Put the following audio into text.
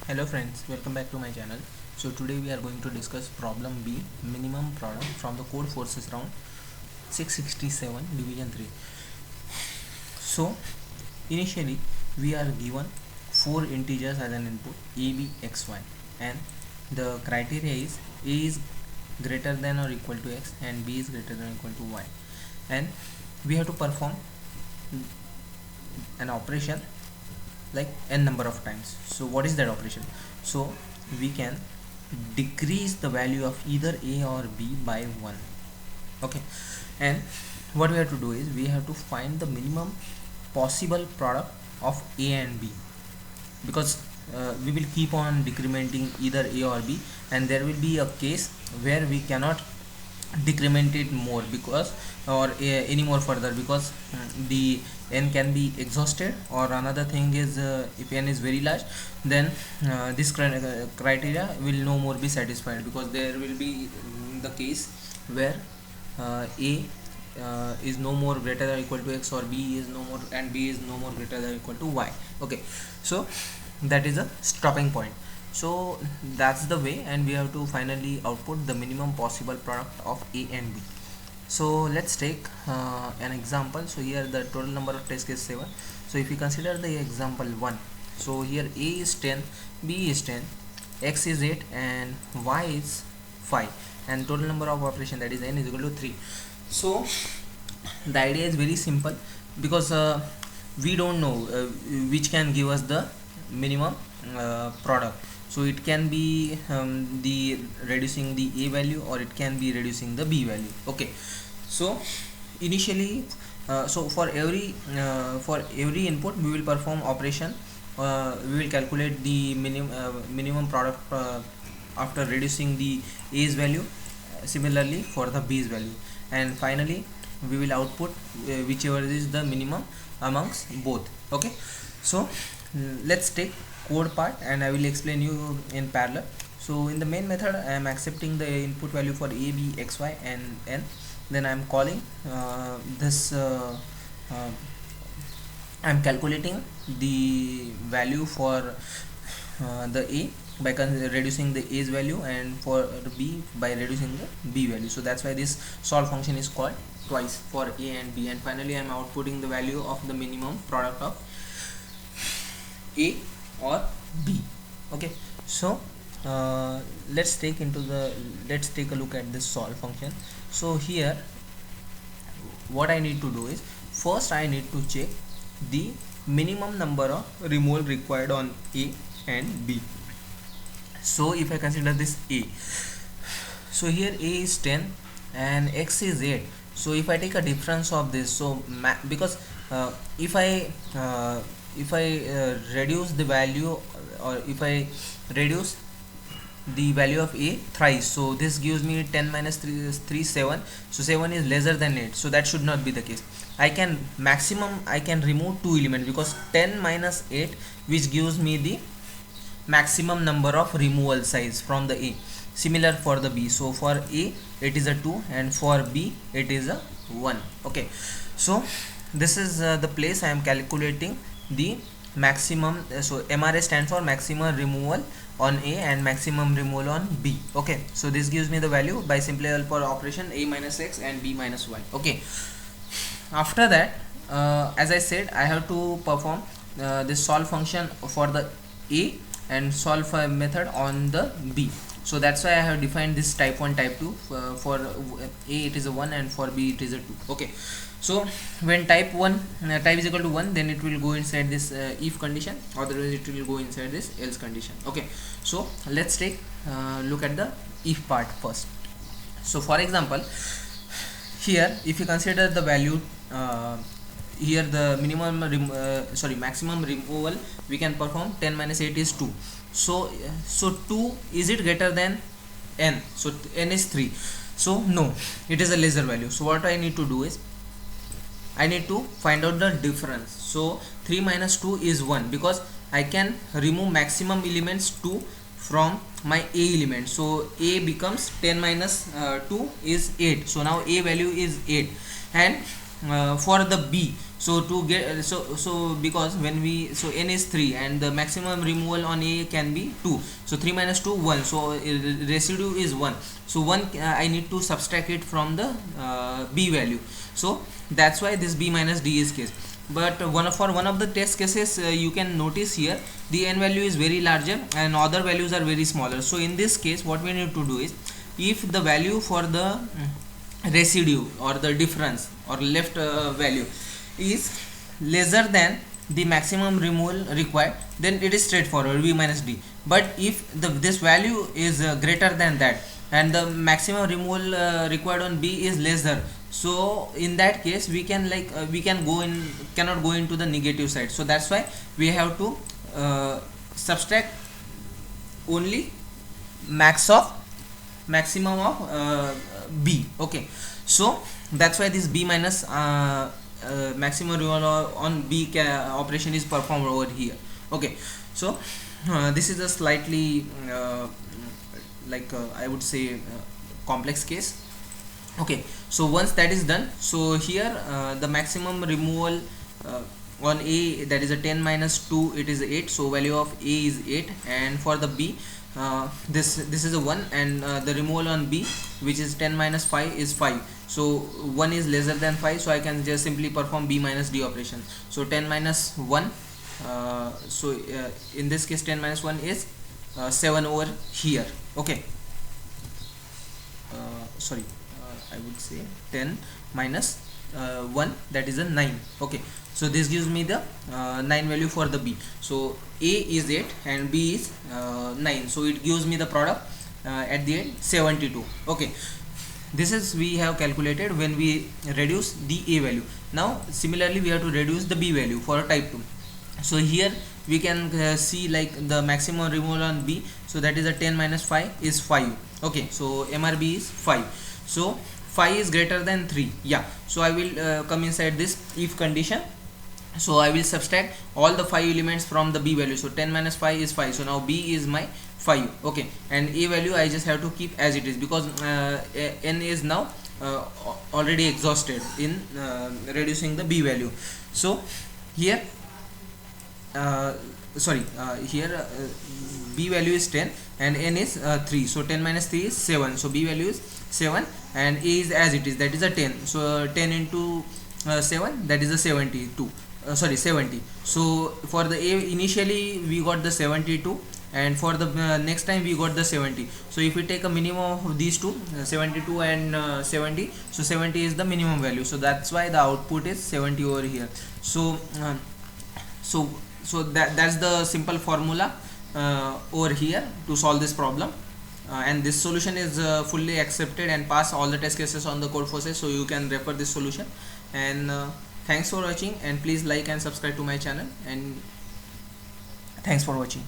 Hello friends, welcome back to my channel. So today we are going to discuss problem B, minimum product from the Codeforces round 667 division 3. So initially we are given four integers as an input a, b, x, y, and the criteria is a is greater than or equal to x and b is greater than or equal to y, and we have to perform an operation like n number of times. So what is that operation? So we can decrease the value of either a or b by 1. Okay, and what we have to do is we have to find the minimum possible product of a and b, because we will keep on decrementing either a or b, and there will be a case where we cannot decrement it more because or any more further because the n can be exhausted, or another thing is if n is very large, then this criteria will no more be satisfied, because there will be the case where a is no more greater than or equal to x, or b is no more and b is no more greater than or equal to y. Okay, so that is a stopping point. So that's the way, and we have to finally output the minimum possible product of a and b. So let's take an example. So here the total number of test cases is 7. So if you consider the example 1, so here a is 10, b is 10, x is 8, and y is 5, and total number of operation, that is n, is equal to 3. So the idea is very simple, because we don't know which can give us the minimum product. So it can be the reducing the a value, or it can be reducing the b value. Okay, so initially so for every input we will perform operation. We will calculate the minimum product after reducing the a's value, similarly for the b's value, and finally we will output whichever is the minimum amongst both. Okay, so let's take code part, and I will explain you in parallel. So in the main method I am accepting the input value for a, b, x, y, and n. Then I am calling this I am calculating the value for the a by reducing the a's value, and for the b by reducing the b value. So that's why this solve function is called twice for a and b, and finally I am outputting the value of the minimum product of a or b. Okay, so let's take a look at this solve function. So here what I need to do is, first I need to check the minimum number of removal required on a and b. So if I consider this a, so here a is 10 and x is 8. So if I take a difference of this, so because if I reduce the value, or if I reduce the value of a thrice, so this gives me 10 minus 3 is 3, 7. So 7 is lesser than 8, so that should not be the case. I can remove two elements, because 10 minus 8, which gives me the maximum number of removal size from the a. Similar for the b, so for a it is a 2, and for b it is a 1. Okay, so this is the place I am calculating the maximum. So MRA stands for maximum removal on a and maximum removal on b. Okay, so this gives me the value by simply for operation a minus x and b minus y. Okay, after that as I said, I have to perform this solve function for the a and solve method on the b. So that's why I have defined this type 1, type 2. For a it is a 1, and for b it is a 2. Okay, so when type is equal to 1, then it will go inside this if condition, otherwise it will go inside this else condition. Okay, so let's take look at the if part first. So for example, here if you consider the value here the maximum removal we can perform, 10 minus 8 is 2. So 2, is it greater than n? So n is 3. So no, it is a lesser value. So what I need to do is, I need to find out the difference. So 3 minus 2 is 1, because I can remove maximum elements 2 from my a element. So a becomes 10 minus 2 is 8. So now a value is 8, and for the b, So to get so because when we, so n is 3 and the maximum removal on A can be 2, so 3 minus 2 1, so residue is 1, so 1 I need to subtract it from the B value. So that's why this B minus D is case. But for one of the test cases, you can notice here the n value is very larger and other values are very smaller. So in this case what we need to do is, if the value for the residue or the difference or left value is lesser than the maximum removal required, then it is straightforward, V minus D. But if this value is greater than that and the maximum removal required on B is lesser, so in that case we can cannot go into the negative side. So that's why we have to subtract only maximum of B. Okay, so that's why this B minus maximum removal on B operation is performed over here. Okay, so this is a slightly I would say complex case. Okay, so once that is done, so here the maximum removal on A, that is a 10 minus 2, it is 8, so value of A is 8, and for the B this is a 1, and the removal on B, which is 10 minus 5, is 5, so 1 is lesser than 5, so I can just simply perform B minus D operation. So 10 minus 1, in this case 10 minus 1 is 7 over here. Okay, I would say 10 minus 1, that is a 9. Okay, so this gives me the 9 value for the B. So A is 8 and B is 9, so it gives me the product at the end 72. Okay, this is we have calculated when we reduce the A value. Now similarly we have to reduce the B value for type 2. So here we can see like the maximum removal on B, so that is a 10 minus 5 is 5. Okay, so MRB is 5, so 5 is greater than 3. Yeah, so I will come inside this if condition. So I will subtract all the 5 elements from the B value. So 10 minus 5 is 5, so now B is my 5. Okay, and A value I just have to keep as it is, because N is now already exhausted in reducing the B value. So here here B value is 10 and N is 3, so 10 minus 3 is 7, so B value is 7 and A is as it is, that is a 10, so 10 into 7, that is a 72, 70. So for the A initially we got the 72, and for the next time we got the 70. So if we take a minimum of these two, 72 and 70, so 70 is the minimum value, so that's why the output is 70 over here. So that's the simple formula over here to solve this problem, and this solution is fully accepted and pass all the test cases on the Codeforces, so you can refer this solution. And thanks for watching, and please like and subscribe to my channel, and thanks for watching.